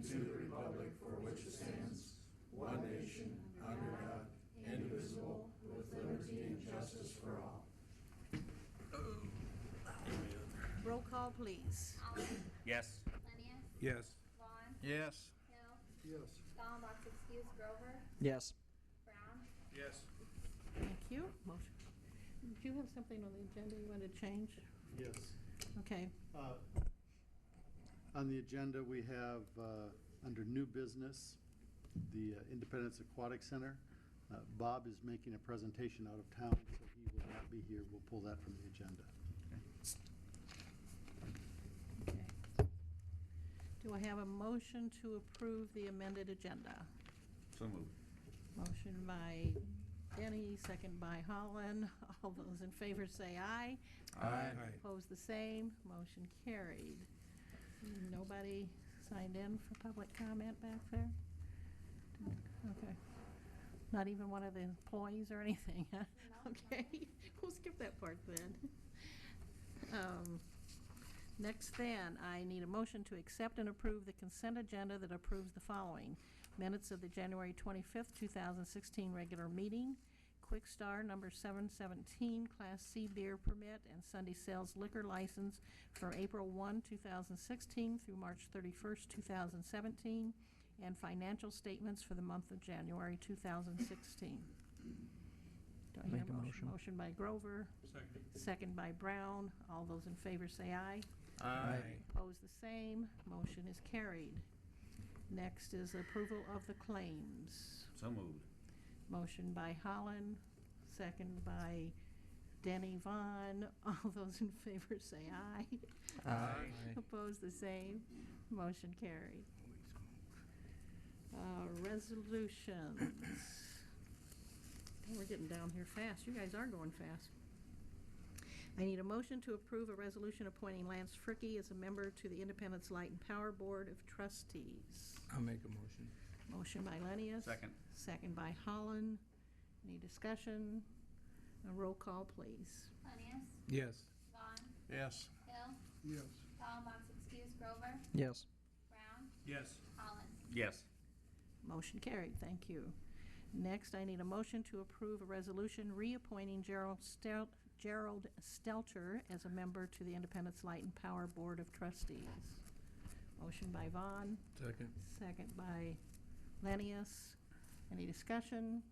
to the republic for which it stands, one nation, under God, indivisible, with liberty and justice for all. Roll call, please. Allen. Yes. Lenius. Yes. Vaughn. Yes. Hill. Yes. Dallenbach's excuse. Grover. Yes. Brown. Yes. Thank you. Motion. Do you have something on the agenda you want to change? Yes. Okay. On the agenda, we have, under new business, the Independence Aquatic Center. Bob is making a presentation out of town, so he will not be here. We'll pull that from the agenda. Okay. Do I have a motion to approve the amended agenda? So moved. Motion by Denny, second by Holland. All those in favor say aye. Aye. Opposed, the same. Motion carried. Nobody signed in for public comment back there? Okay. Not even one of the employees or anything, huh? No, Okay, we'll skip that part then. Next then, I need a motion to accept and approve the consent agenda that approves the following. Minutes of the January 25th, 2016 regular meeting, Quick Star number 717, Class C beer permit and Sunday sales liquor license for April 1, 2016 through March 31st, 2017, and financial statements for the month of January 2016. Do I hear Make a motion. Motion by Grover. Second. Second by Brown. All those in favor say aye. Aye. Opposed, the same. Motion is carried. Next is approval of the claims. So moved. Motion by Holland, second by Denny Vaughn. All those in favor say aye. Aye. Opposed, the same. Motion carried. Resolutions. We're getting down here fast. You guys are going fast. I need a motion to approve a resolution appointing Lance Fricke as a member to the Independence Light and Power Board of Trustees. I'll make a motion. Motion by Lenius. Second. Second by Holland. Any discussion? A roll call, please. Lenius. Yes. Vaughn. Yes. Hill. Yes. Dallenbach's excuse. Grover. Yes. Brown. Yes. Holland. Yes. Motion carried. Thank you. Next, I need a motion to approve a resolution reappointing Gerald Stelter as a member to the Independence Light and Power Board of Trustees. Motion by Vaughn. Second. Second by Lenius. Any discussion?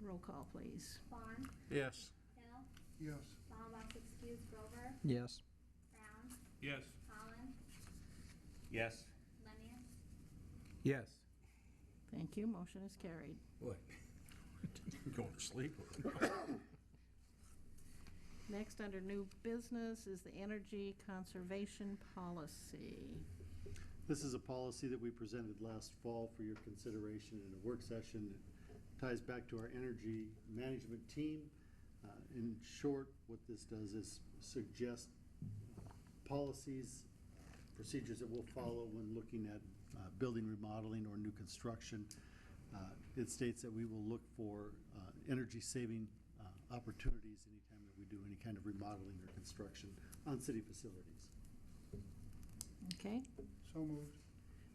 Roll call, please. Vaughn. Yes. Hill. Yes. Dallenbach's excuse. Grover. Yes. Brown. Yes. Holland. Yes. Lenius. Yes. Thank you. Motion is carried. What? Going to sleep? Next, under new business, is the energy conservation policy. This is a policy that we presented last fall for your consideration in a work session. It ties back to our energy management team. In short, what this does is suggest policies, procedures that we'll follow when looking at building remodeling or new construction. It states that we will look for energy-saving opportunities anytime that we do any kind of remodeling or construction on city facilities. Okay. So moved.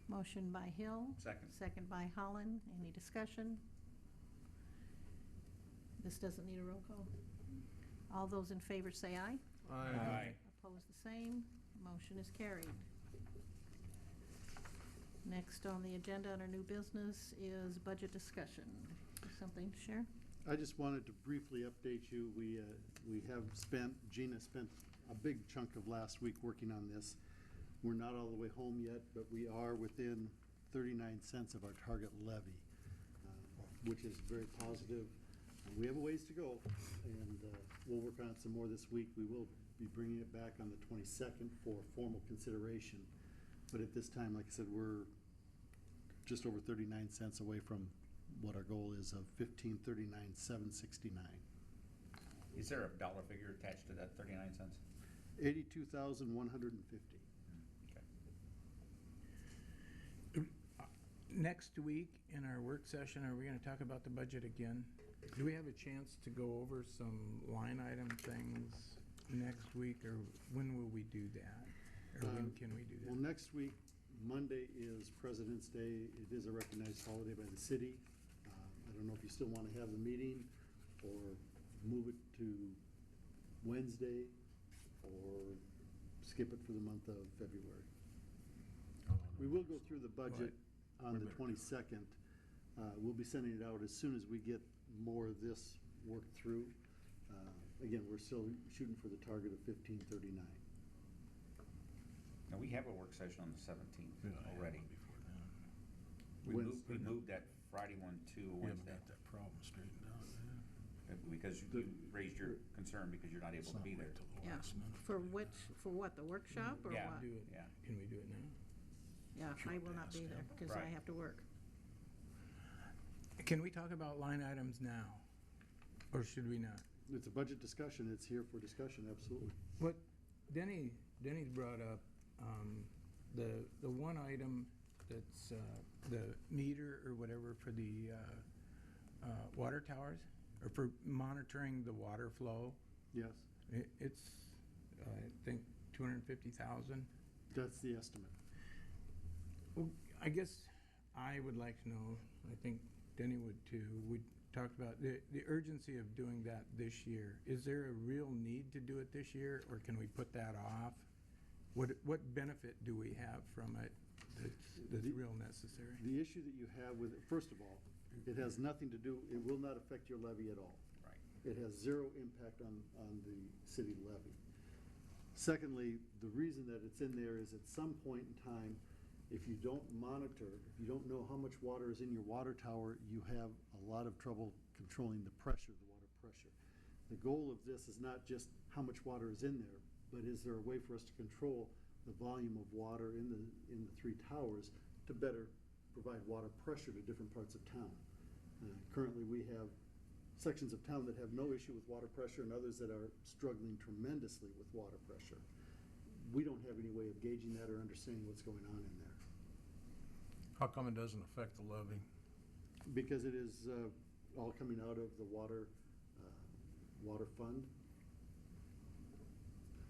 Motion by Hill. Second. Second by Holland. Any discussion? This doesn't need a roll call. All those in favor say aye. Aye. Opposed, the same. Motion is carried. Next on the agenda under new business is budget discussion. Something to share? I just wanted to briefly update you. Gina spent a big chunk of last week working on this. We're not all the way home yet, but we are within 39 cents of our target levy, which is very positive. We have a ways to go, and we'll work on it some more this week. We will be bringing it back on the 22nd for formal consideration. But at this time, like I said, we're just over 39 cents away from what our goal is of $1539,769. Is there a dollar figure attached to that 39 cents? $82,150. Okay. Next week in our work session, are we going to talk about the budget again? Do we have a chance to go over some line item things next week, or when will we do that? Or when can we do Well, that? next week, Monday is President's Day. It is a recognized holiday by the city. I don't know if you still want to have the meeting or move it to Wednesday or skip it for the month of February. We will go through the budget on the 22nd. We'll be sending it out as soon as we get more of this worked through. Again, we're still shooting for the target of 1539. Now, we have a work session on the 17th Yeah, I had already. one before then. We moved that Friday one to We haven't Wednesday. got that problem straightened out, yeah. Because you raised your concern because you're not able Let's to not be wait there. till the Yeah, last minute. for what, the workshop or Yeah. what? Do it. Yeah. Can we do it now? Yeah, I Short will not be task, there yeah. because I Right. have to work. Can we talk about line items now? Or should we not? It's a budget discussion. It's here for discussion, absolutely. What Denny's brought up, the one item that's the meter or whatever for the water towers, or for monitoring the water flow, Yes, it's, I think, 250,000. that's the estimate. Well, I guess I would like to know, I think Denny would too, we talked about the urgency of doing that this year. Is there a real need to do it this year, or can we put that off? What benefit do we have from it that's real necessary? The issue that you have with it, first of all, it has nothing to do, it will not affect your levy at all. Right. It has zero impact on the city levy. Secondly, the reason that it's in there is at some point in time, if you don't monitor, if you don't know how much water is in your water tower, you have a lot of trouble controlling the pressure, the water pressure. The goal of this is not just how much water is in there, but is there a way for us to control the volume of water in the three towers to better provide water pressure to different parts of town? Currently, we have sections of town that have no issue with water pressure and others that are struggling tremendously with water pressure. We don't have any way of gauging that or understanding what's going on in there. How come it doesn't affect the levy? Because it is all coming out of the water fund.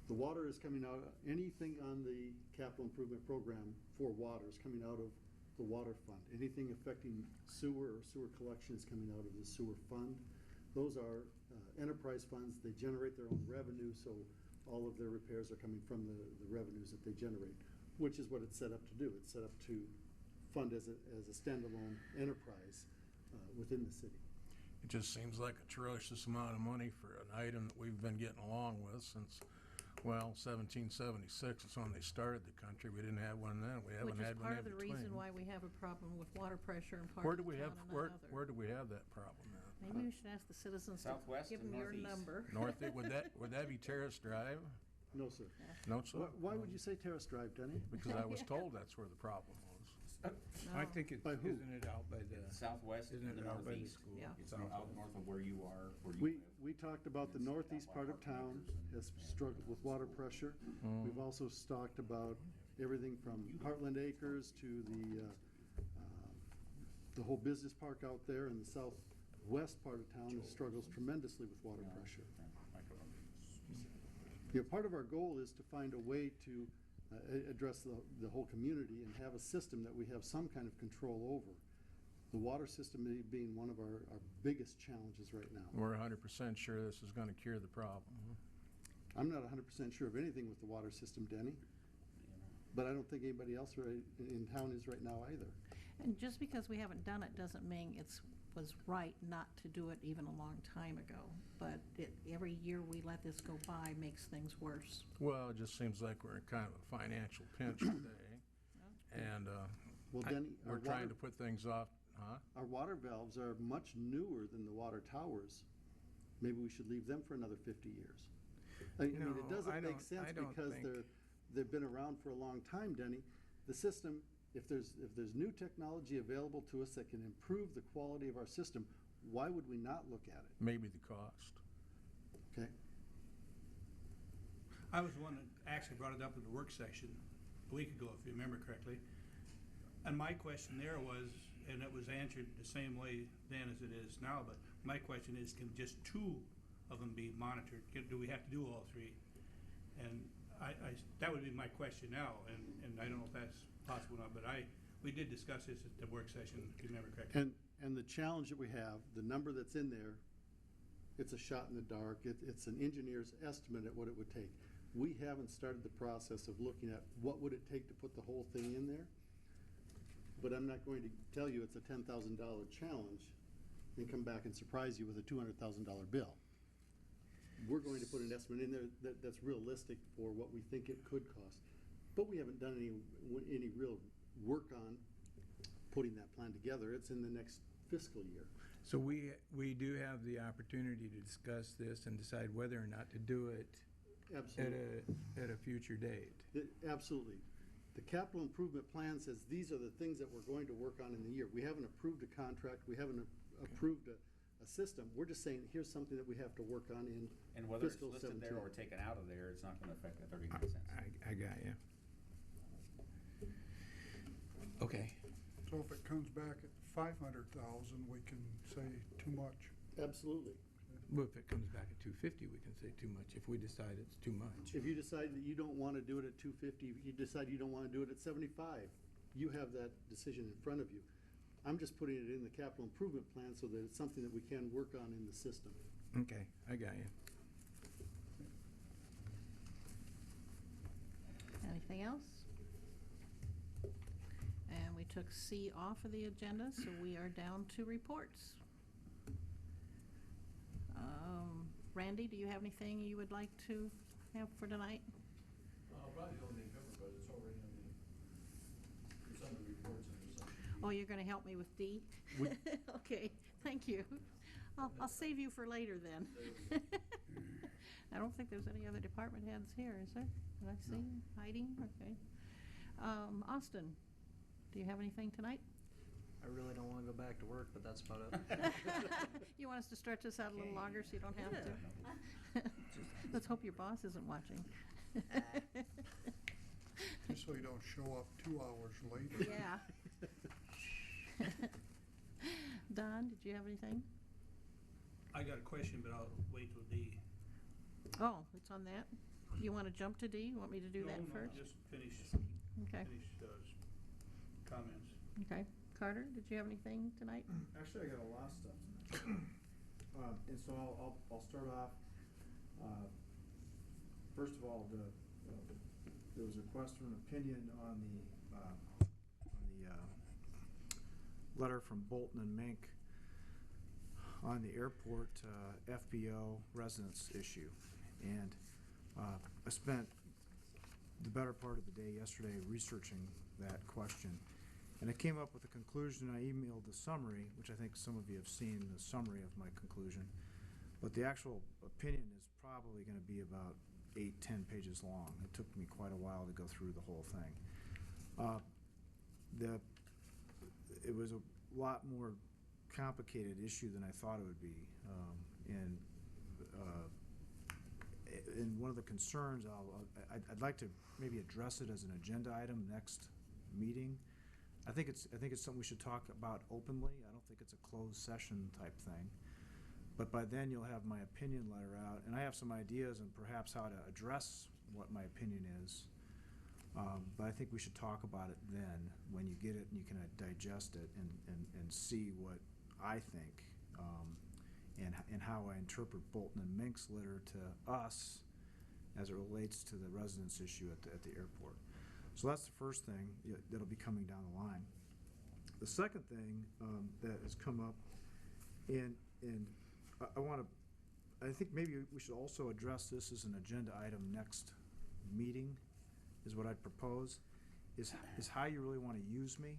The water is coming out, anything on the capital improvement program for water is coming out of the water fund. Anything affecting sewer or sewer collection is coming out of the sewer fund. Those are enterprise funds. They generate their own revenue, so all of their repairs are coming from the revenues that they generate, which is what it's set up to do. It's set up to fund as a standalone enterprise within the city. It just seems like a atrocious amount of money for an item that we've been getting along with since, well, 1776 is when they started the country. We didn't have one then. We haven't had one in Which is part of the between. reason why we have a problem with water pressure in parts Where of do we town have, and where not other. do we have that problem at? Maybe we should ask the citizens to Southwest give and them your northeast. number. North, would that be Terrace Drive? No, sir. No, sir? Why would you say Terrace Drive, Denny? Because I was told that's where the problem was. I No. think it's, By who? isn't it out by the, Southwest isn't and it the out by the northeast. school? Yeah. It's out north of where you are, where you We, live. we talked about the northeast part of town has struggled with water pressure. We've also talked about everything from Heartland Acres to the whole business park out there in the southwest part of town that struggles tremendously with water pressure. You know, part of our goal is to find a way to address the whole community and have a system that we have some kind of control over. The water system being one of our biggest challenges right now. We're 100% sure this is gonna cure the problem. I'm not 100% sure of anything with the water system, Denny, but I don't think anybody else in town is right now either. And just because we haven't done it doesn't mean was right not to do it even a long time ago. But every year we let this go by makes things worse. Well, it just seems like we're in kind of a financial pinch today. And, Well, Denny, we're trying to put things off, huh? our water valves are much newer than the water towers. Maybe we should leave them for another 50 years. I mean, No, it doesn't I make don't- sense I don't because think- they've been around for a long time, Denny. The system, if there's new technology available to us that can improve the quality of our system, why would we not look at it? Maybe the cost. Okay? I was the one that actually brought it up at the work session a week ago, if you remember correctly. And my question there was, and it was answered the same way then as it is now, but my question is, can just two of them be monitored? Do we have to do all three? And that would be my question now, and I don't know if that's possible or not, but we did discuss this at the work session, if you remember correctly. And the challenge that we have, the number that's in there, it's a shot in the dark. It's an engineer's estimate at what it would take. We haven't started the process of looking at what would it take to put the whole thing in there. But I'm not going to tell you it's a $10,000 challenge and come back and surprise you with a $200,000 bill. We're going to put an estimate in there that's realistic for what we think it could cost. But we haven't done any real work on putting that plan together. It's in the next fiscal year. So we do have the opportunity to discuss this and decide whether or not to do it Absolutely. at a future date. Absolutely. The capital improvement plan says these are the things that we're going to work on in the year. We haven't approved a contract, we haven't approved a system. We're just saying, here's something that we have to work on in And whether it's fiscal listed 17. there or taken out of there, it's not gonna affect the 39 cents. I got you. Okay. So if it comes back at 500,000, we can say too much. Absolutely. Well, if it comes back at 250, we can say too much, if we decide it's too much. If you decide that you don't want to do it at 250, if you decide you don't want to do it at 75, you have that decision in front of you. I'm just putting it in the capital improvement plan so that it's something that we can work on in the system. Okay, I got you. Anything else? And we took C off of the agenda, so we are down to reports. Randy, do you have anything you would like to have for tonight? Probably the only thing covered, but it's already on it's under reports under section B. Oh, you're gonna help me with D? Okay, thank you. I'll save you for later then. I don't think there's any other department heads here, is there? Did I see hiding? Okay. Austin, do you have anything tonight? I really don't want to go back to work, but that's about it. You want us to stretch this out a little longer so you don't have to? Let's hope your boss isn't watching. Just so you don't show up 2 hours later. Yeah. Don, did you have anything? I got a question, but I'll wait till D. Oh, it's on that? You want to jump to D? You want me to do that first? No, just finish Okay, comments. okay. Carter, did you have anything tonight? Actually, I got a lot of stuff. And so I'll start off. First of all, there was a request for an opinion on the letter from Bolton and Mink on the airport FBO residence issue. And I spent the better part of the day yesterday researching that question. And I came up with a conclusion. I emailed the summary, which I think some of you have seen, the summary of my conclusion. But the actual opinion is probably going to be about 8-10 pages long. It took me quite a while to go through the whole thing. It was a lot more complicated issue than I thought it would be. And one of the concerns, I'd like to maybe address it as an agenda item next meeting. I think it's something we should talk about openly. I don't think it's a closed session type thing. But by then you'll have my opinion letter out, and I have some ideas on perhaps how to address what my opinion is. But I think we should talk about it then, when you get it and you can digest it and see what I think and how I interpret Bolton and Mink's letter to us as it relates to the residence issue at the airport. So that's the first thing that'll be coming down the line. The second thing that has come up, and I think maybe we should also address this as an agenda item next meeting, is what I'd propose, is how you really want to use me.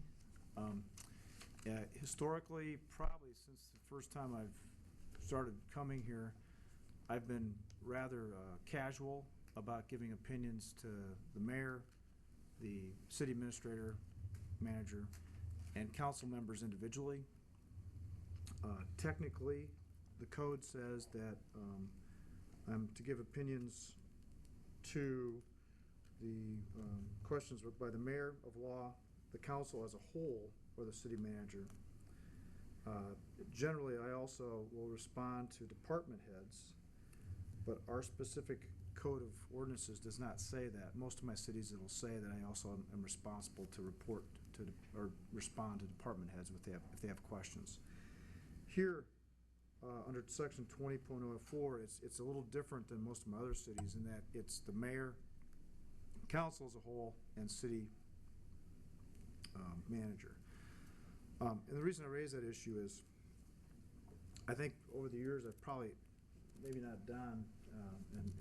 Historically, probably since the first time I've started coming here, I've been rather casual about giving opinions to the mayor, the city administrator, manager, and council members individually. Technically, the code says that I'm to give opinions to the questions by the mayor of law, the council as a whole, or the city manager. Generally, I also will respond to department heads, but our specific code of ordinances does not say that. Most of my cities, it'll say that I also am responsible to report to, or respond to department heads if they have questions. Here, under section 20.04, it's a little different than most of my other cities in that it's the mayor, council as a whole, and city manager. And the reason I raise that issue is I think over the years I've probably, maybe not Don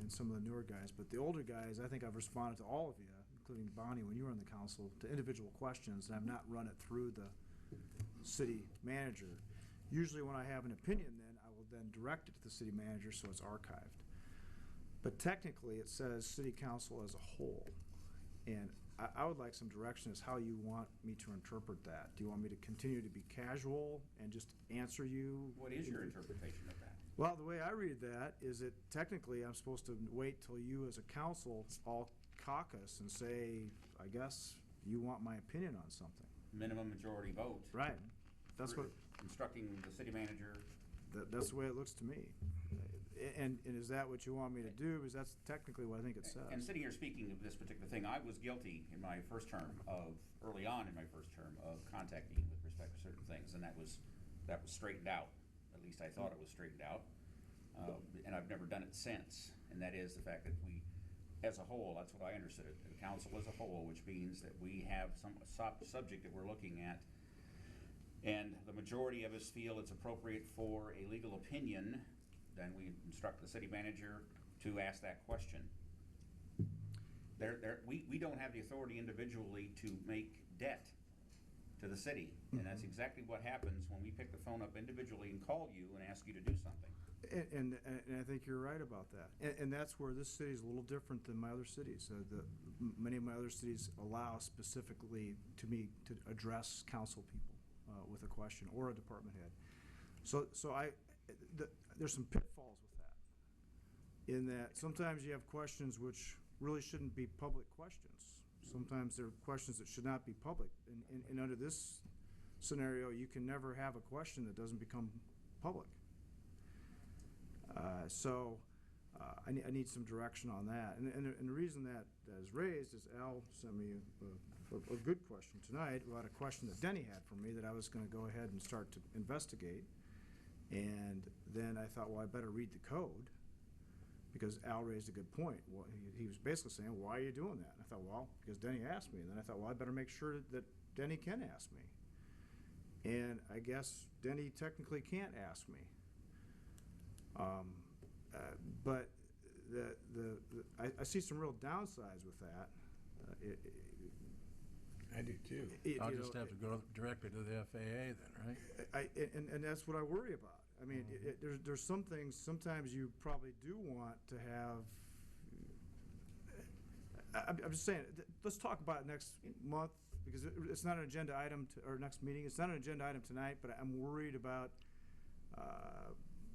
and some of the newer guys, but the older guys, I think I've responded to all of you, including Bonnie when you were on the council, to individual questions, and I've not run it through the city manager. Usually when I have an opinion, then I will then direct it to the city manager so it's archived. But technically it says city council as a whole, and I would like some direction as how you want me to interpret that. Do you want me to continue to be casual and just answer you? What is your interpretation of that? Well, the way I read that is that technically I'm supposed to wait till you as a council all caucus and say, I guess you want my opinion on something. Minimum majority vote. Right. That's what, Instructing the city manager. that's the way it looks to me. And is that what you want me to do? Because that's technically what I think it says. And sitting here speaking of this particular thing, I was guilty in my first term early on in my first term of contacting you with respect to certain things, and that was straightened out. At least I thought it was straightened out. And I've never done it since. And that is the fact that we, as a whole, that's what I understood it, the council as a whole, which means that we have some subject that we're looking at, and the majority of us feel it's appropriate for a legal opinion, then we instruct the city manager to ask that question. We don't have the authority individually to make debt to the city, and that's exactly what happens when we pick the phone up individually and call you and ask you to do something. And I think you're right about that. And that's where this city is a little different than my other cities. Many of my other cities allow specifically to me to address council people with a question or a department head. So there's some pitfalls with that, in that sometimes you have questions which really shouldn't be public questions. Sometimes they're questions that should not be public. And under this scenario, you can never have a question that doesn't become public. I need some direction on that. And the reason that is raised is Al sent me a good question tonight about a question that Denny had for me that I was going to go ahead and start to investigate. And then I thought, well, I better read the code, because Al raised a good point. Well, he was basically saying, why are you doing that? And I thought, well, because Denny asked me. And then I thought, well, I better make sure that Denny can ask me. And I guess Denny technically can't ask me. But I see some real downsides with that. I do too. I'll just have to go directly to the FAA then, right? And that's what I worry about. I mean, there's some things sometimes you probably do want to have. I'm just saying, let's talk about it next month, because it's not an agenda item or next meeting. It's not an agenda item tonight, but I'm worried about.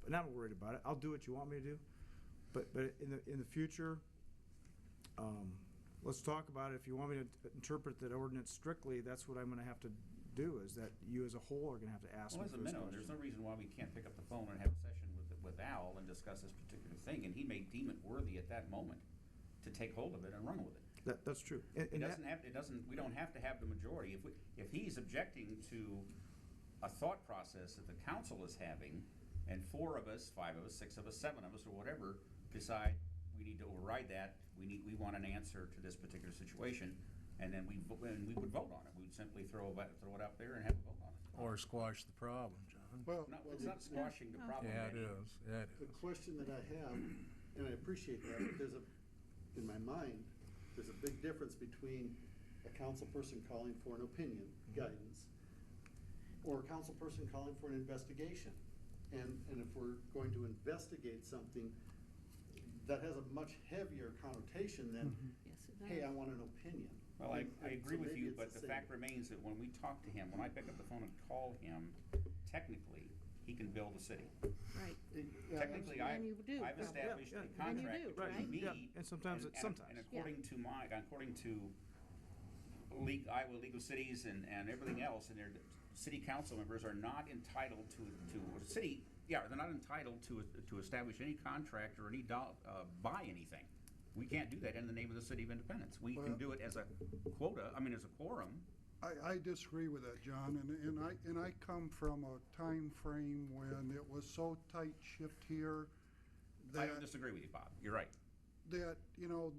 Not worried about it. I'll do what you want me to do, but in the future, let's talk about it. If you want me to interpret that ordinance strictly, that's what I'm going to have to do. Is that you as a whole are going to have to ask me Well, as a for this minimum, question. there's no reason why we can't pick up the phone and have a session with Al and discuss this particular thing, and he may deem it worthy at that moment to take hold of it and run with it. That's true. We don't have to have the majority. If he's objecting to a thought process that the council is having, and 4 of us, 5 of us, 6 of us, 7 of us, or whatever, decide we need to override that, we want an answer to this particular situation, and then we would vote on it. We'd simply throw it out there and have a vote on it. Or squash the problem, John. Well, No, it's not squashing the problem. Yeah, it Eddie. is. Yeah, it The is. question that I have, and I appreciate that, but in my mind, there's a big difference between a council person calling for an opinion, guidance, or a council person calling for an investigation. And if we're going to investigate something, that has a much heavier connotation than, Yes, it does. hey, I want an opinion. Well, I And agree so with maybe you, it's but the the same. fact remains that when we talk to him, when I pick up the phone and call him, technically, he can bill the city. Right. Yeah, Technically, And you do, I've probably. established Yeah, a yeah. And you contract do, between right? me. Yeah, and sometimes And according to Iowa League of Cities and everything else, and their city council members are not entitled they're not entitled to establish any contract or buy anything. We can't do that in the name of the city of Independence. We can Well- do it as a quota, as a quorum. I disagree with that, John, and I come from a time frame when it was so tight-shipped here I don't that, disagree with you, Bob. You're right. that, you know,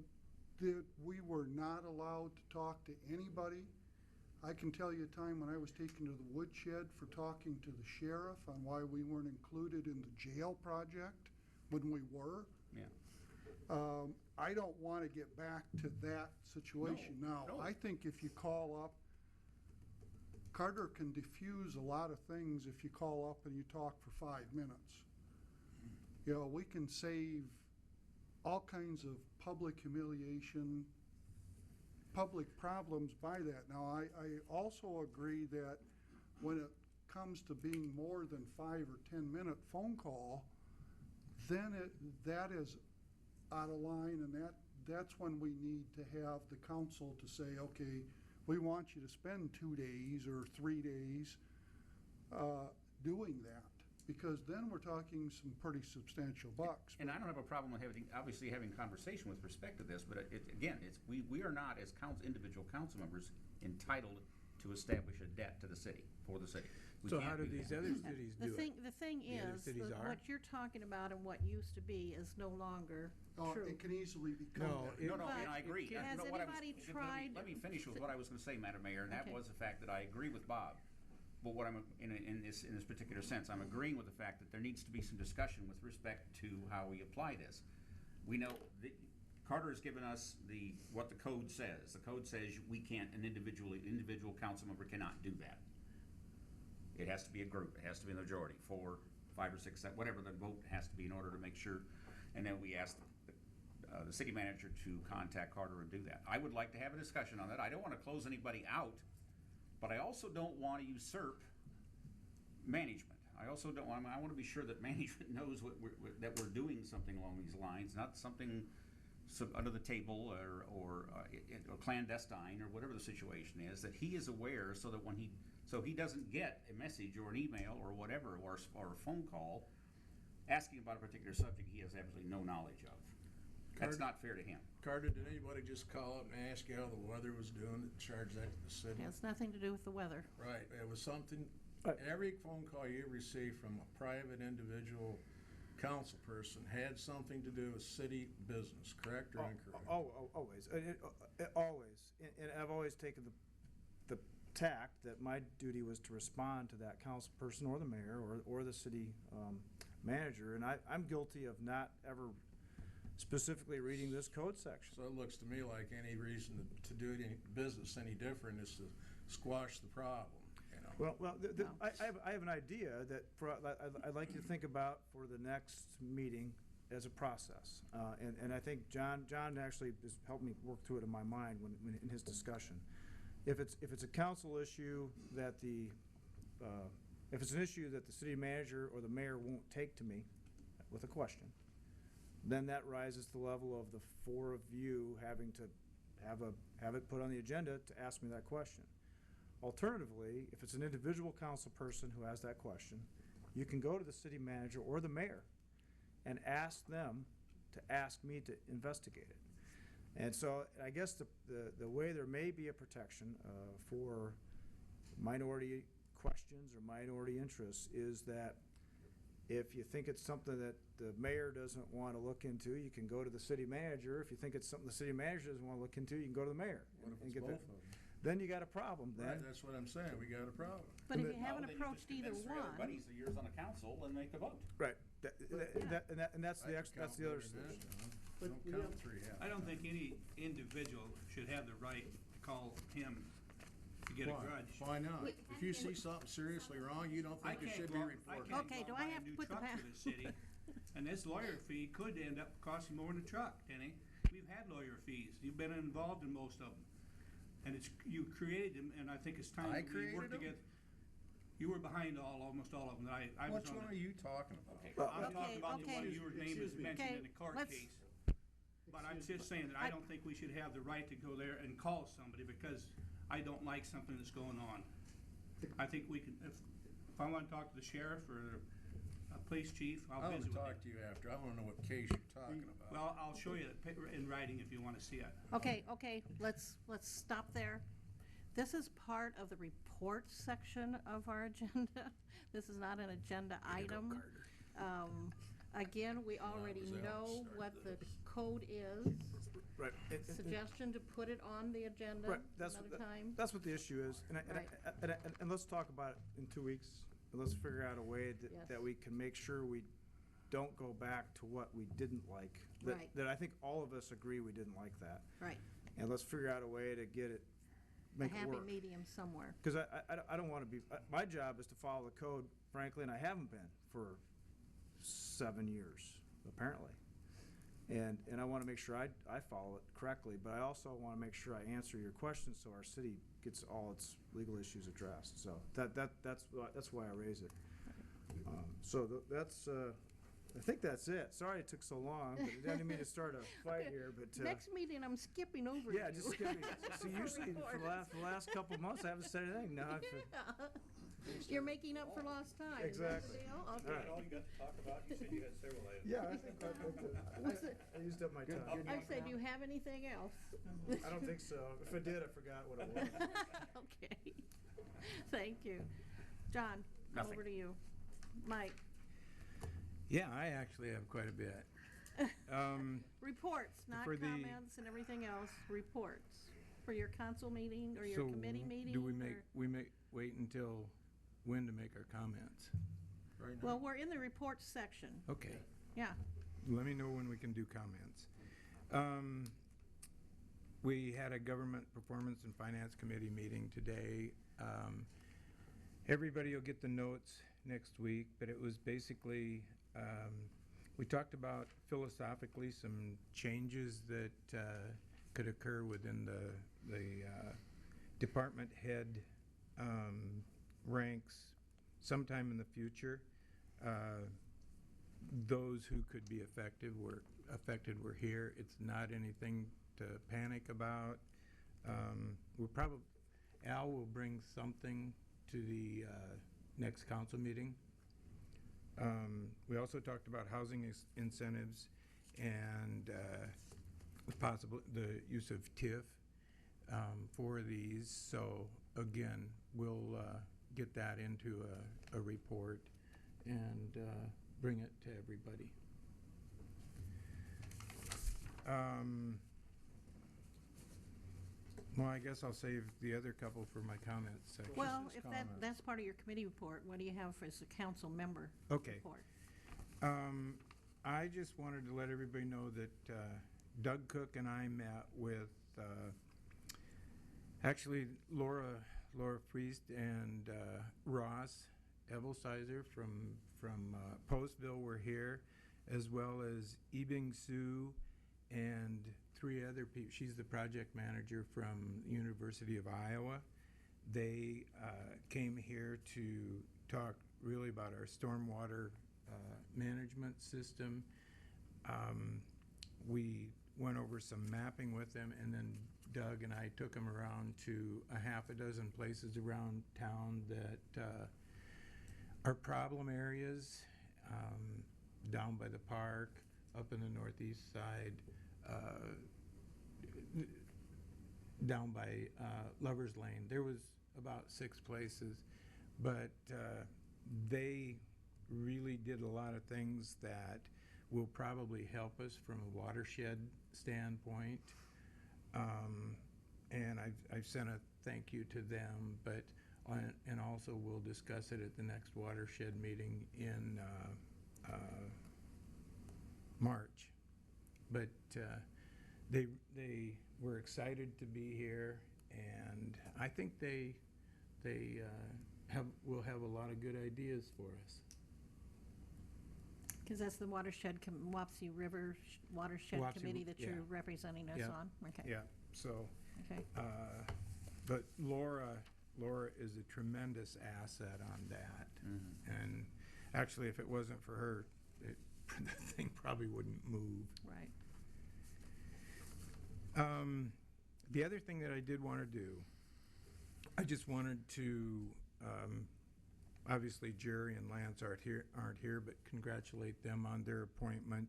that we were not allowed to talk to anybody. I can tell you a time when I was taken to the woodshed for talking to the sheriff on why we weren't included in the jail project, when we were. Yeah. I don't want to get back to that situation now. no. I think if you call up, Carter can diffuse a lot of things if you call up and you talk for 5 minutes. You know, we can save all kinds of public humiliation, public problems by that. Now, I also agree that when it comes to being more than 5 or 10-minute phone call, then that is out of line, and that's when we need to have the council to say, okay, we want you to spend 2 days or 3 days doing that, because then we're talking some pretty substantial bucks. And I don't have a problem with having conversation with respect to this, but we are not, as individual council members, entitled to establish a debt to the city, for the city. We So can't how do that. these other cities do it? The thing The other is, cities that are? what you're talking about and what used to be is no longer Oh, true. it can easily become No, that. it- No, But and I agree. has No, what I was- anybody let me- tried Let me finish with what I was gonna say, Madam Mayor, and that Okay. was the fact that I agree with Bob. But what I'm, in this particular sense, I'm agreeing with the fact that there needs to be some discussion with respect to how we apply this. We know, Carter has given us what the code says. The code says we can't, an individual council member cannot do that. It has to be a group, it has to be a majority, 4, 5, or 6, whatever the vote has to be in order to make sure. And then we ask the city manager to contact Carter and do that. I would like to have a discussion on that. I don't want to close anybody out, but I also don't want to usurp management. I also don't want, I want to be sure that management knows that we're doing something along these lines, not something under the table or clandestine or whatever the situation is, that he is aware so that so he doesn't get a message or an email or whatever, or a phone call asking about a particular subject he has absolutely no knowledge of. That's not fair to him. Carter, did anybody just call up and ask you how the weather was doing and charge that to the city? Has nothing to do with the weather. Right, it was something, Right. every phone call you received from a private individual council person had something to do with city business, correct or incorrect? Always. Always. And I've always taken the tact that my duty was to respond to that council person or the mayor or the city manager. And I'm guilty of not ever specifically reading this code section. So it looks to me like any reason to do any business any different is to squash the problem, you know? Well, No. I have an idea that I'd like you to think about for the next meeting as a process. And I think John actually has helped me work through it in my mind when in his discussion. If it's a council issue that if it's an issue that the city manager or the mayor won't take to me with a question, then that rises to the level of the 4 of you having to have it put on the agenda to ask me that question. Alternatively, if it's an individual council person who has that question, you can go to the city manager or the mayor and ask them to ask me to investigate it. And so I guess the way there may be a protection for minority questions or minority interests is that if you think it's something that the mayor doesn't want to look into, you can go to the city manager. If you think it's something the city manager doesn't want to look into, you can go to the mayor. What if and it's get both that. of them? Then you got a problem. Right, Then that's what I'm saying, we got a problem. But if And you haven't Well, then approached just either convince 3 other one, buddies of yours on the council and make the vote. right, and that's the That could count other better than solution. that, John. But Don't we count have- 3 out. I don't think any individual should have the right to call him to get a Why? grudge. Why not? Wait, If you see something seriously wrong, you don't I think it can't should go be out- reported? I can't Okay, go do out I and buy have a to new put the truck pa- for the city, and this lawyer fee could end up costing more than a truck, Denny. We've had lawyer fees. You've been involved in most of them. And you created them, and I think it's time I that we work created 'em? together. You were behind almost all of them. I was Which on one the. are you talking about? I'm Okay, talking about the one okay. your name is Excuse me. mentioned Okay, in the court let's- case. But I'm just saying that I don't think we should have the right to go there and call somebody because I don't like something that's going on. I think we can, if I want to talk to the sheriff or police chief, I I'll want visit to with talk to you. you after. I want to know what case you're talking about. Well, I'll show you in writing if you want to see it. Okay, let's stop there. This is part of the report section of our agenda. This is not an agenda item. Again, we already was Al know started what the this. code is. Right. Suggestion to put it on the agenda Right, that's, another time. that's what the issue is, Right. and let's talk about it in 2 weeks, and let's figure out a way Yes. that we can make sure we don't go back to what we didn't like. Right. That I think all of us agree we didn't like that, Right, and let's figure out a way to get it, a make it happy work. medium somewhere. Because I don't want to be, my job is to follow the code, frankly, and I haven't been for 7 years, apparently. And I want to make sure I follow it correctly, but I also want to make sure I answer your questions so our city gets all its legal issues addressed. So that's why I raise it. That's, I think that's it. Sorry it took so long, but I didn't mean to start a fight here, but. Next meeting, I'm skipping over you. Yeah, just skip me. See, usually for the last couple of months, I haven't said anything. Now You're making up for lost time. Is that the Exactly. deal? All Okay. right. All you got to talk about, you said you had several items. Yeah, I think I used up my time. I say, do you have anything else? I don't think so. If I did, I forgot what it was. Okay. Thank you. John, Nothing. over to you. Mike, Yeah, I actually have quite a bit. reports, not For the- comments and everything else, reports. For your council meeting or your So committee meeting? do we or- wait until when to make our comments? Right now. Well, we're in the reports section. Okay, Yeah. let me know when we can do comments. We had a Government Performance and Finance Committee meeting today. Everybody will get the notes next week, but it was basically, we talked about philosophically some changes that could occur within the department head ranks sometime in the future. Those who could be affected were here. It's not anything to panic about. Al will bring something to the next council meeting. We also talked about housing incentives and the use of TIF for these. So again, we'll get that into a report and bring it to everybody. Well, I guess I'll save the other couple for my comments section. Well, just if comments. that's part of your committee report, what do you have as a council member Okay. report? I just wanted to let everybody know that Doug Cook and I met with, actually Laura Priest and Ross Evelsizer from Postville were here, as well as Ebing Sue and 3 other people. She's the project manager from University of Iowa. They came here to talk really about our stormwater management system. We went over some mapping with them, and then Doug and I took them around to a half a dozen places around town that are problem areas, down by the park, up in the northeast side, down by Lover's Lane. There was about 6 places, but they really did a lot of things that will probably help us from a watershed standpoint. And I've sent a thank you to them, but and also we'll discuss it at the next watershed meeting in March. But they were excited to be here, and I think they will have a lot of good ideas for us. Because that's the watershed, Wapsie River Watershed Wapsie, Committee that yeah. you're representing us Yeah. on? Okay. Yeah, so, Okay. but Laura is a tremendous asset on that. And actually, if it wasn't for her, the thing probably wouldn't move. Right. The other thing that I did want to do, I just wanted to obviously Jerry and Lance aren't here, but congratulate them on their appointment.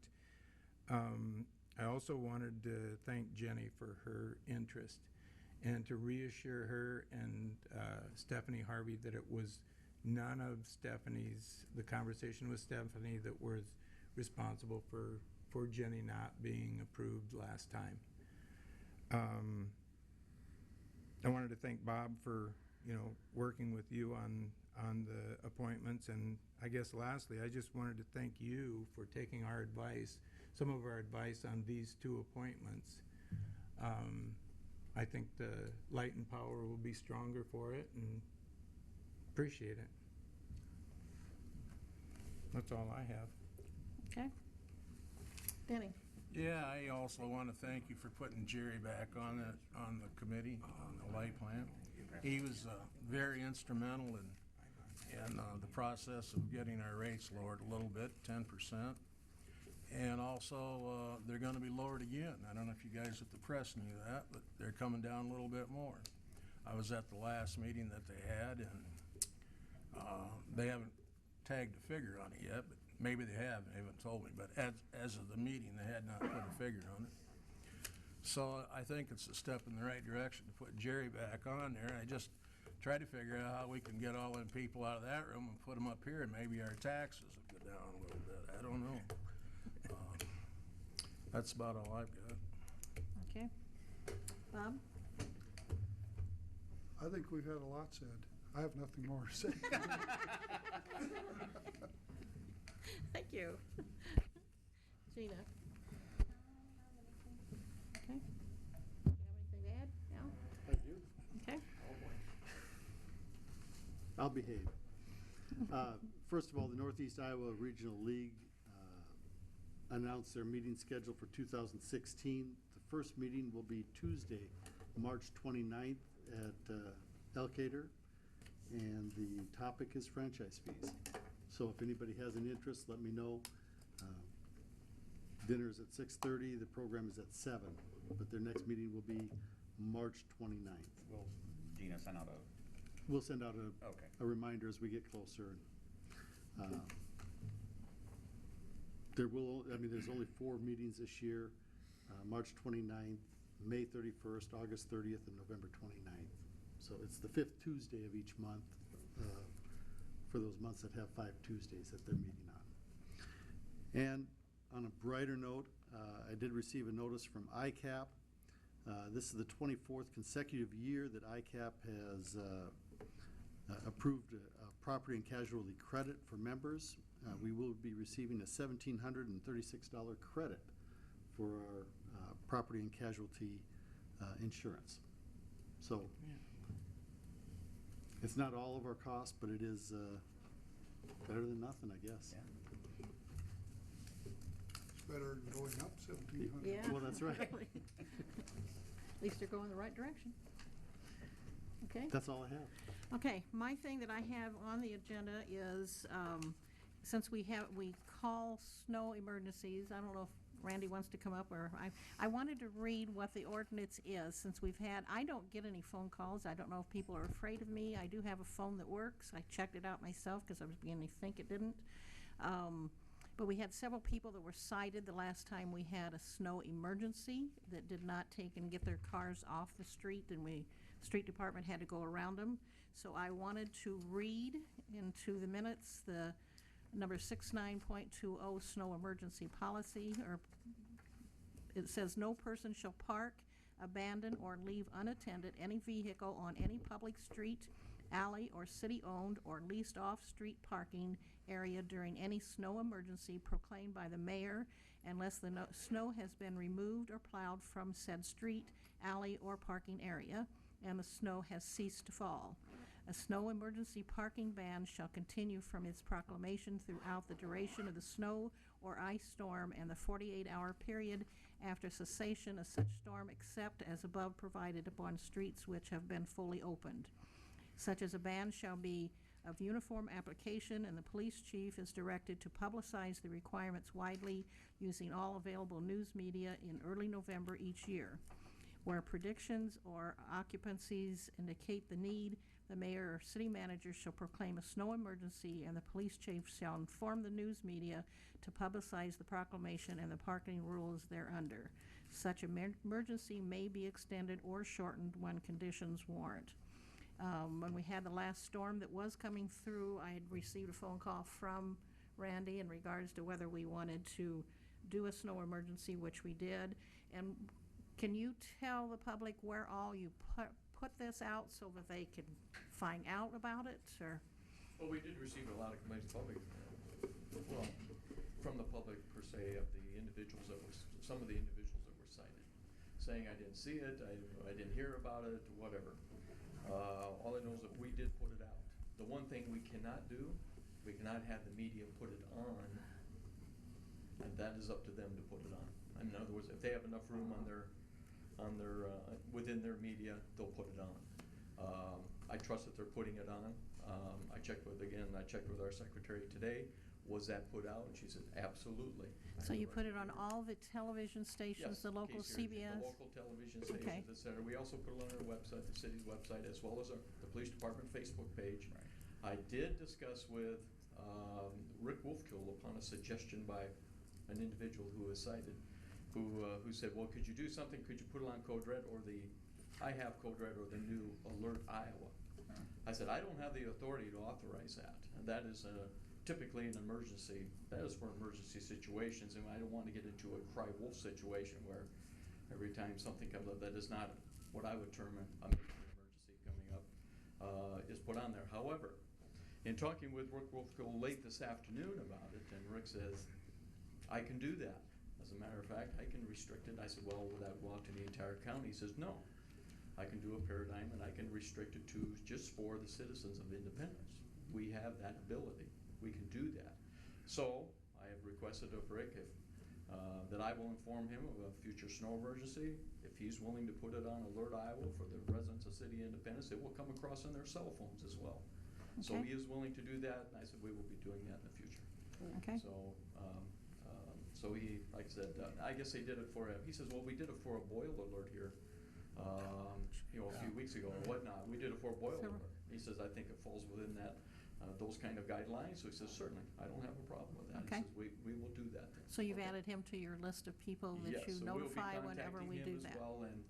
I also wanted to thank Jenny for her interest and to reassure her and Stephanie Harvey that it was none of the conversation with Stephanie that was responsible for Jenny not being approved last time. I wanted to thank Bob for, working with you on the appointments, and I guess lastly, I just wanted to thank you for taking some of our advice on these two appointments. I think the Light and Power will be stronger for it, and appreciate it. That's all I have. Okay. Denny? Yeah, I also want to thank you for putting Jerry back on the committee, on the light plant. He was very instrumental in the process of getting our rates lowered a little bit, 10%. And also, they're going to be lowered again. I don't know if you guys at the press knew that, but they're coming down a little bit more. I was at the last meeting that they had, and they haven't tagged a figure on it yet, but maybe they have. They haven't told me. But as of the meeting, they had not put a figure on it. So I think it's a step in the right direction to put Jerry back on there. I just try to figure out how we can get all them people out of that room and put them up here, and maybe our taxes will go down a little bit. I don't know. That's about all I've got. Okay. Bob? I think we've had a lot said. I have nothing more to say. Thank you. Gina? Okay. Do you have anything to add? No? I do. Okay. I'll behave. First of all, the Northeast Iowa Regional League announced their meeting schedule for 2016. The first meeting will be Tuesday, March 29th at Elkader, and the topic is franchise fees. So if anybody has an interest, let me know. Dinner's at 6:30, the program is at 7, but their next meeting will be March 29th. Will Gina send out We'll send out Okay. a reminder as we get closer. There's only 4 meetings this year, March 29th, May 31st, August 30th, and November 29th. So it's the 5th Tuesday of each month for those months that have 5 Tuesdays that they're meeting on. And on a brighter note, I did receive a notice from ICAP. This is the 24th consecutive year that ICAP has approved a property and casualty credit for members. We will be receiving a $1,736 credit for our property and casualty insurance. So it's not all of our costs, but it is better than nothing, I guess. Yeah. It's better than going up 1,700. Yeah. Well, that's right. Really. At least they're going the right direction. Okay. That's all I have. Okay, my thing that I have on the agenda is, since we call snow emergencies, I don't know if Randy wants to come up, or I wanted to read what the ordinance is, since I don't get any phone calls. I don't know if people are afraid of me. I do have a phone that works. I checked it out myself because I was beginning to think it didn't. But we had several people that were cited the last time we had a snow emergency that did not take and get their cars off the street, and street department had to go around them. So I wanted to read into the minutes the number 69.20 snow emergency policy, or it says, no person shall park, abandon, or leave unattended any vehicle on any public street, alley, or city-owned or leased off-street parking area during any snow emergency proclaimed by the mayor, unless the snow has been removed or plowed from said street, alley, or parking area, and the snow has ceased to fall. A snow emergency parking ban shall continue from its proclamation throughout the duration of the snow or ice storm and the 48-hour period after cessation of such storm, except as above provided upon streets which have been fully opened. Such as a ban shall be of uniform application, and the police chief is directed to publicize the requirements widely using all available news media in early November each year. Where predictions or occupancies indicate the need the mayor or city manager shall proclaim a snow emergency, and the police chief shall inform the news media to publicize the proclamation and the parking rules thereunder. Such emergency may be extended or shortened when conditions warrant. When we had the last storm that was coming through, I had received a phone call from Randy in regards to whether we wanted to do a snow emergency, which we did. And can you tell the public where all you put this out so that they can find out about it, or? Well, we did receive a lot of complaints public, well, from the public per se, of the individuals that were, some of the individuals that were cited, saying I didn't see it, I didn't hear about it, whatever. All I know is that we did put it out. The one thing we cannot do, we cannot have the media put it on, and that is up to them to put it on. In other words, if they have enough room on their within their media, they'll put it on. I trust that they're putting it on. I checked with our secretary today. Was that put out? And she said, absolutely. So you put it on all the television stations, Yes, the local Case Here, CBS? the local television Okay. stations, et cetera. We also put it on our website, the city's website, as well as the police department Facebook page. I did discuss with Rick Wolfkill upon a suggestion by an individual who was cited, who said, well, could you do something? Could you put it on Code Red or I have Code Red or the new Alert Iowa? I said, I don't have the authority to authorize that. And that is typically an emergency. That is for emergency situations, and I don't want to get into a cry wolf situation where every time something comes up that is not what I would term a major emergency coming up is put on there. However, in talking with Rick Wolfkill late this afternoon about it, and Rick says, I can do that. As a matter of fact, I can restrict it. I said, well, will that go out to the entire county? He says, no. I can do a paradigm, and I can restrict it to just for the citizens of Independence. We have that ability. We can do that. So I have requested of Rick that I will inform him of a future snow emergency. If he's willing to put it on Alert Iowa for the residents of City of Independence, it will come across on their cell phones as well. So Okay. he is willing to do that, and I said we will be doing that in the future. Okay. So he, like I said, I guess they did it for he says, well, we did it for a boil alert here, a few weeks ago or whatnot. We did it for a boil alert. He says, I think it falls within that, those kind of guidelines. So he says, certainly, I don't have a problem with that. Okay. He says, we will do that then. So you've Okay. added him to your list of people that you Yes, so we'll be notify whenever we do contacting him that? as well, and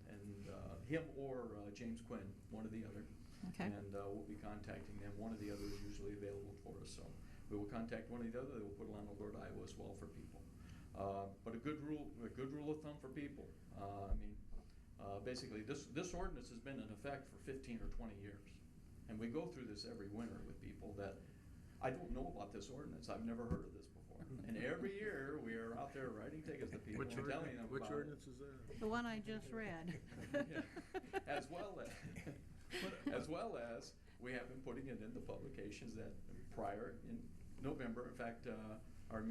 him or James Quinn, one or the other. Okay. And we'll be contacting them. One or the other is usually available for us, so we will contact one or the other. They will put it on Alert Iowa as well for people. But a good rule of thumb for people. Basically, this ordinance has been in effect for 15 or 20 years, and we go through this every winter with people that I don't know about this ordinance. I've never heard of this before, and every year we are out there writing tickets to people and telling them Which about ordinance is that? The one I just read. Yeah. As well as we have been putting it in the publications that prior in November. In fact, our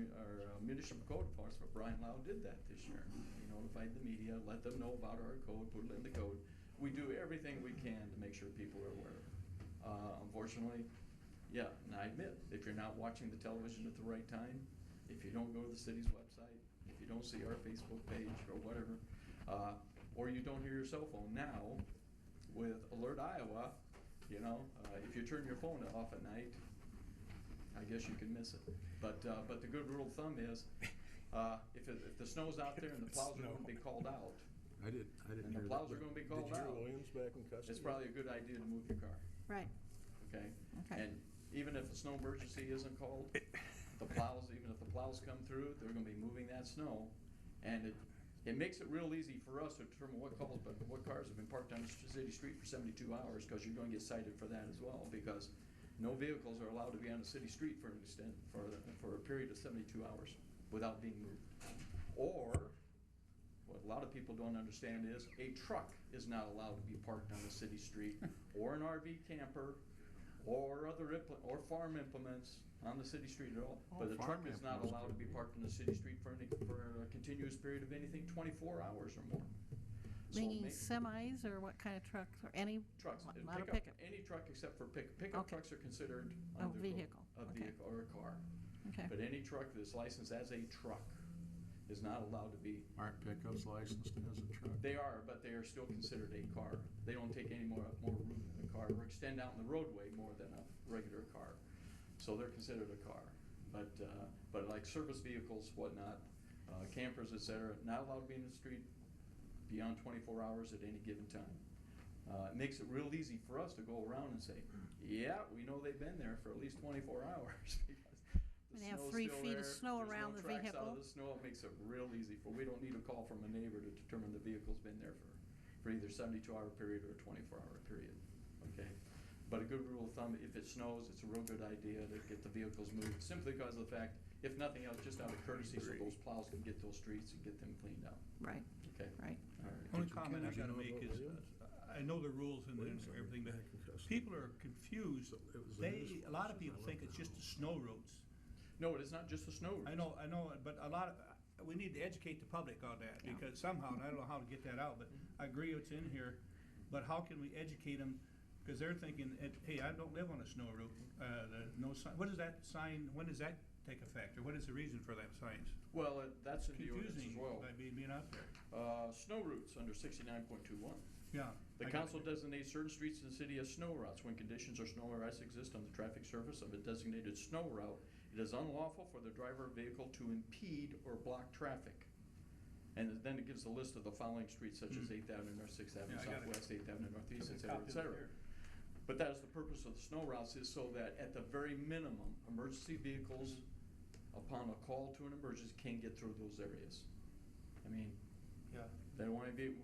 municipal code enforcement, Brian Lau, did that this year. He notified the media, let them know about our code, put it in the code. We do everything we can to make sure people are aware of it. Unfortunately, yeah, and I admit, if you're not watching the television at the right time, if you don't go to the city's website, if you don't see our Facebook page or whatever, or you don't hear your cell phone now, with Alert Iowa, if you turn your phone off at night, I guess you can miss it. But the good rule of thumb is, if the snow's out there and the plows are going to be called out, I didn't and the hear plows that. are going to be called Did you out, hear Williams back in custody? it's probably a good idea to move your car. Right. Okay? Okay. And even if a snow emergency isn't called, even if the plows come through, they're gonna be moving that snow. And it makes it real easy for us to determine what cars have been parked on the city street for 72 hours, because you're gonna get cited for that as well, because no vehicles are allowed to be on the city street for a period of 72 hours without being moved. Or, what a lot of people don't understand is, a truck is not allowed to be parked on the city street, or an RV camper, or or farm implements on the city street at all. But a truck is not allowed to be parked in the city street for a continuous period of anything 24 hours or more. So Meaning semis, or what kind of trucks, or any? trucks, Not a pickup? any truck except for pickup Okay. trucks are considered A vehicle, a okay. vehicle or a car. Okay. But any truck that's licensed as a truck is not allowed to be. Aren't pickups licensed as a truck? They are, but they are still considered a car. They don't take any more room than a car, or extend out in the roadway more than a regular car. So they're considered a car. But like service vehicles, whatnot, campers, et cetera, not allowed to be in the street beyond 24 hours at any given time. It makes it real easy for us to go around and say, yeah, we know they've been there for at least 24 hours. Because the And they have snow's 3 still feet of there, snow there's around no the tracks out of vehicle. the snow. It makes it real easy we don't need a call from a neighbor to determine the vehicle's been there for either 72-hour period or a 24-hour period, okay? But a good rule of thumb, if it snows, it's a real good idea to get the vehicles moved, simply because of the fact, if nothing else, just out of courtesy, so those plows can get those streets and get them cleaned out, Right, okay? right. All right. Only Did you- comment I Ken, did you gotta know make about is, Williams? I know the rules and everything, but people are confused. A lot of people think it's just the snow routes. No, it is not just the snow routes. I know, but a lot of, we need to educate the public on that, Yeah. because somehow, and I don't know how to get that out, but I agree it's in here, but how can we educate them? Because they're thinking, hey, I don't live on a snow route, no sign, what is that sign, when does that take effect, or what is the reason for that signs? Well, that's in the ordinance Confusing as well. by being out there, Snow routes under 69.21. yeah. The I got council it. designates certain streets in the city as snow routes. When conditions or snow or ice exist on the traffic surface of a designated snow route, it is unlawful for the driver of vehicle to impede or block traffic. And then it gives a list of the following streets such as 8th Avenue, North 6th Avenue, Yeah, I got it. Southwest 8th Avenue, Northeast, Took et a cetera, copy et of it cetera. here. But that is the purpose of the snow routes, is so that at the very minimum, emergency vehicles, upon a call to an emergency, can get through those areas. I mean, Yeah. we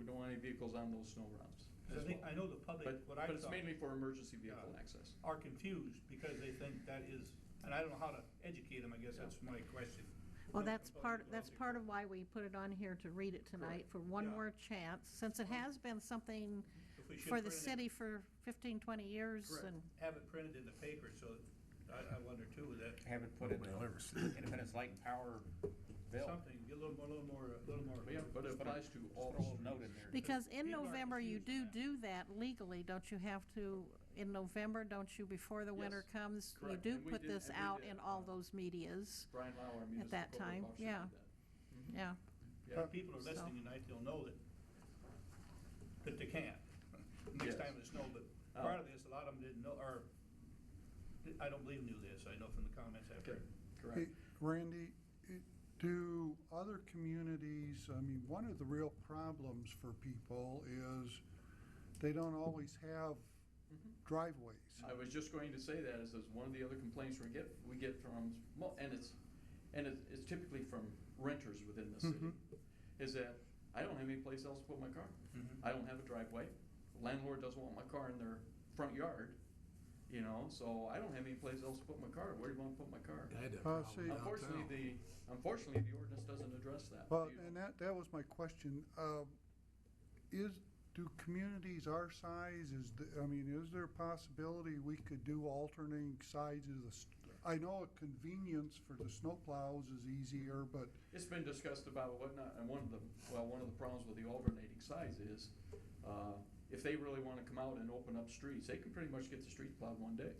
don't want any vehicles on those snow routes. 'Cause I think, I know the public, what I But it's thought, mainly for emergency vehicle Yeah. access. are confused because they think that is, and I don't know how to educate them, I guess that's my question. Well, No, that's I'm part, totally that's logical. part of why we put it on here to read it tonight, for one Yeah. more chance, since it has been something If we should for the print it- city for 15, 20 years, Correct. and Have it printed in the paper, so I wonder too, with that, Have it put in Nobody will ever see the Independence Light and Power bill. something, get a little more. But yeah, but it applies to all Put a little streets. note in there. because in People are November, you confused do with that. do that legally, don't you have to, in November, don't you, before the winter Yes, comes? You correct. do And we put did- this and we out did, in all those medias, Brian Lau, our municipal that public time, officer, yeah. did that. Mhm. yeah. Yeah. If people are So- listening tonight, they'll know that they can't. Next Yes. time it snows, but Oh. part of this, a lot of them didn't know, or, I don't believe knew this, I know from the comments after. Okay, Hey, correct. Randy, do other communities, I mean, one of the real problems for people is they don't always have Mhm. driveways. I was just going to say that as one of the other complaints we get from, and it's typically from renters within the city, Mhm. is that I don't have any place else to put my car. Mhm. I don't have a driveway. Landlord doesn't want my car in their front yard, so I don't have any place else to put my car. Where do you want to put my car? I had that Uh, problem see- downtown. Unfortunately, the ordinance doesn't address that. Well, You- and that was my question. Do communities our size, is there a possibility we could do alternating sides of I know a convenience for the snowplows is easier, but It's been discussed about whatnot, and one of the problems with the alternating sides is, if they really wanna come out and open up streets, they can pretty much get the streets plowed one day.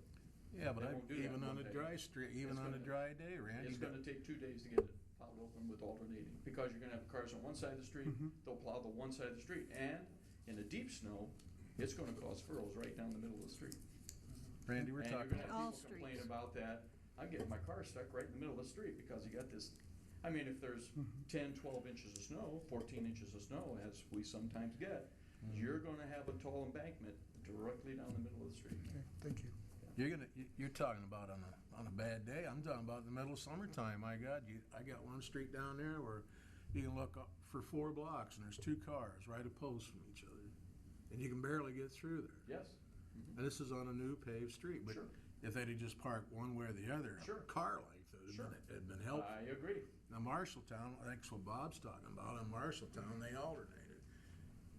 Yeah, but They I, won't do that even on one a day. dry street, even It's on a gonna- dry day, Randy. It's gonna take 2 days to get it plowed open with alternating, because you're gonna have cars on one side of the street, Mhm. they'll plow the one side of the street, and in the deep snow, it's gonna cause furrows right down the middle of the street. Randy, we're And you're talking gonna about, All have people complain streets. about that. I'm getting my car stuck right in the middle of the street because you got this, if there's Mhm. 10, 12 inches of snow, 14 inches of snow, as we sometimes get, Mhm. you're gonna have a tall embankment directly down the middle of the street. okay, thank you. you're talking about on a bad day. I'm talking about in the middle of summertime. My God, I got one street down there where you can look up for 4 blocks and there's 2 cars right opposed from each other. And you can barely get through there. Yes? Mhm. And this is on a new paved street, but Sure. if they'd have just parked one way or the other, Sure. a car length, Sure. it'd been helpful. I agree. Now Marshalltown, I think that's what Bob's talking about, in Marshalltown, they alternated.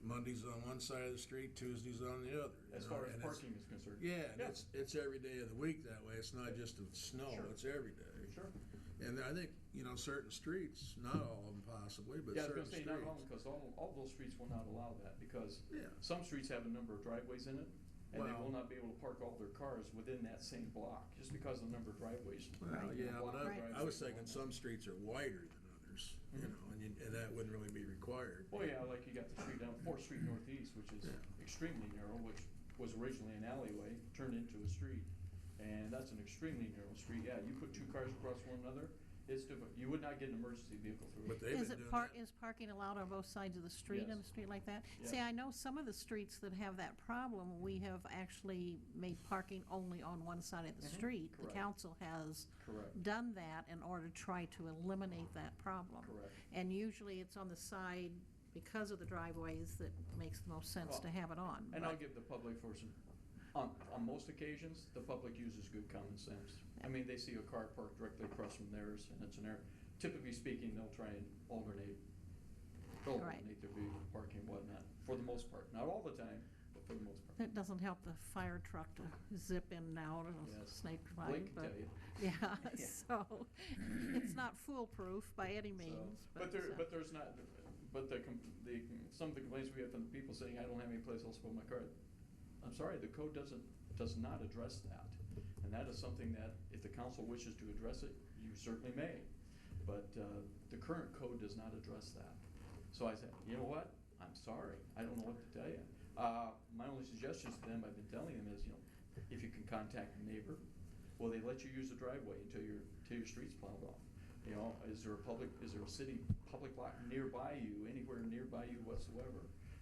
Monday's on one side of the street, Tuesday's on the other. As you far know, as and it's- parking is concerned. Yeah, and it's every day of the week that way. It's not just in snow, Sure. it's every day. Sure. And I think, certain streets, not all of them possibly, but Yeah, I was certain gonna say, streets. not all, because all those streets will not allow that, because Yeah. some streets have a number of driveways in it, and they Well- will not be able to park all their cars within that same block, just because of the number of driveways. Well, yeah, but Block Right. I was thinking some streets are wider than others, Mhm. and and that wouldn't really be required. Well, yeah, like you got the street down, 4th Street Northeast, which is extremely narrow, which was originally an alleyway, turned into a street. And that's an extremely narrow street. Yeah, you put two cars across one another, it's difficult. You would not get an emergency vehicle through But it. they've Is been it doing that. is parking allowed on both sides of the street in a Yes. street like that? Yeah. See, I know some of the streets that have that problem, we have actually made parking only on one side of the street. The Correct. council has Correct. done that in order to try to eliminate that problem. Correct. And usually it's on the side, because of the driveways, that makes the most sense to have it on. And but- I'll give the public for some, on most occasions, the public uses good common sense. I mean, they see a car parked directly across from theirs, and it's an error. Typically speaking, they'll try and alternate their vehicle parking and whatnot, for the most part. Not all the time, but for the most part. It doesn't help the fire truck to zip in and out of a Yes. snake Blake bite, can but, tell you. yeah, Yeah. so, it's not foolproof by any means, But there's not, but some of the complaints we have from the people saying, I don't have any place else to put my car. I'm sorry, the code does not address that. And that is something that, if the council wishes to address it, you certainly may. But the current code does not address that. So I said, you know what? I'm sorry. I don't know what to tell you. My only suggestions to them, I've been telling them is, if you can contact the neighbor, will they let you use the driveway until your street's plowed off? Is there a city public lot nearby you, anywhere nearby you whatsoever?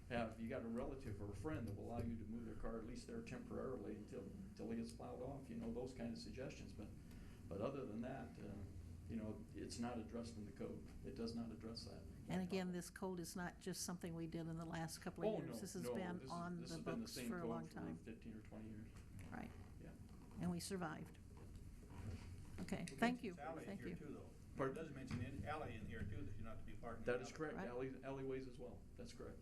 Have you got a relative or a friend that will allow you to move their car at least there temporarily until it gets plowed off? Those kind of suggestions. But other than that, it's not addressed in the code. It does not address that. And again, this code is not just something we did in the last couple of years. This has been on the books for a long time. This has been the same code for 15 or 20 years. Right, Yeah. and we survived. Okay, thank you, Alley in thank here you. too, though. Pardon? It does mention alley in here too, that you're not to be parking. in That the is alley. correct. Right. Alleyways as well. That's correct.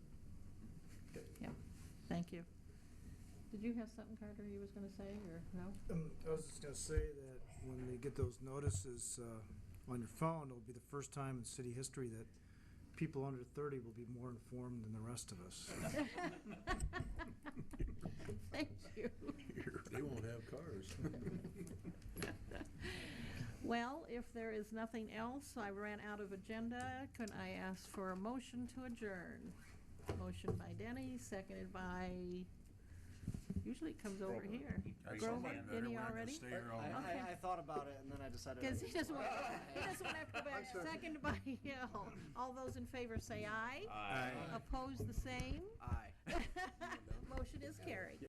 Okay. Yeah, thank you. Did you have something, Carter, you was gonna say, or no? I was just gonna say that when they get those notices on your phone, it'll be the first time in city history that people under 30 will be more informed than the rest of us. Thank you. They won't have cars. Well, if there is nothing else, I ran out of agenda. Could I ask for a motion to adjourn? Motion by Denny, seconded by, usually it comes over here. Grover, Somebody better Denny learn to already? stay here all night. Okay. I thought about it and then I decided. Because he doesn't want to have to go back. Seconded by Hill. All those in favor say aye. Aye. Opposed, the same. Aye. Motion is carried.